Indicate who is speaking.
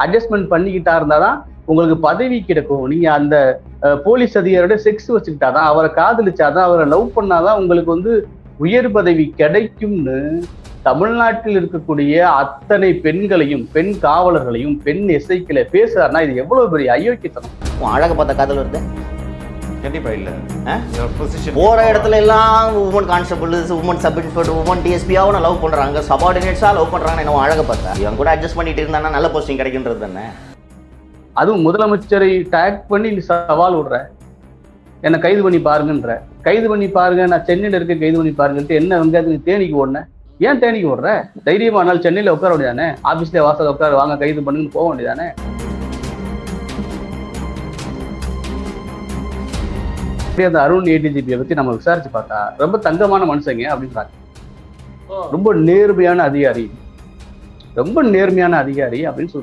Speaker 1: Adjustment பண்ணிக்கிட்டா இருந்தாதான் உங்களுக்கு பதவி கிடைக்கும். நீங்க அந்த போலீஸ் அதிகாரியோட செக்ஸ் வச்சுக்கிட்டாதான், அவரை காதலிச்சாதான், அவரை லவ் பண்ணாதான் உங்களுக்கு உயர் பதவி கிடைக்கும்னு தமிழ்நாட்டில் இருக்கக்கூடிய அத்தனை பெண்களையும், பெண் காவலர்களையும், பெண் எஸ்ஐக்களை பேசுறாருன்னா இது எவ்வளவு பெரிய அயோக்கியத்தனம்.
Speaker 2: அழக பார்த்த காதல் வருது
Speaker 3: கண்டிப்பா இல்ல.
Speaker 2: போற இடத்துல எல்லாம் woman constable, woman sub inspector, woman டிஎஸ்பியாவும் லவ் பண்றாங்க, சபார்டினேட்ஸா லவ் பண்றாங்க. என்ன அழக பார்த்தா இவன் கூட அட்ஜஸ்ட் பண்ணிட்டு இருந்தானா நல்ல போஸ்டிங் கிடைக்குன்றது தானே.
Speaker 1: அதுவும் முதலமைச்சரை டேக் பண்ணி சவால் விடுற, என்ன கைது பண்ணி பாருங்கன்ற. கைது பண்ணி பாருங்க, நான் சென்னையில இருக்க, கைது பண்ணி பாருங்கன்ட்டு என்ன வெங்காயத்துக்கு தேனிக்கு ஓடுனேன். ஏன் தேனிக்கு ஓடுற? தைரியமானால் சென்னையில உட்கார வேண்டியதானே, ஆபீஸ்ல வாசல் உட்கார, வாங்க கைது பண்ணுங்கன்னு போக வேண்டியதானே. அந்த அருண் ஏடிஜிபியை பத்தி நம்ம விசாரிச்சு பார்த்தா ரொம்ப தங்கமான மனுஷங்க அப்படின்றாங்க. ரொம்ப நேர்மையான அதிகாரி, ரொம்ப நேர்மையான அதிகாரி அப்படின்னு சொல்றாங்க.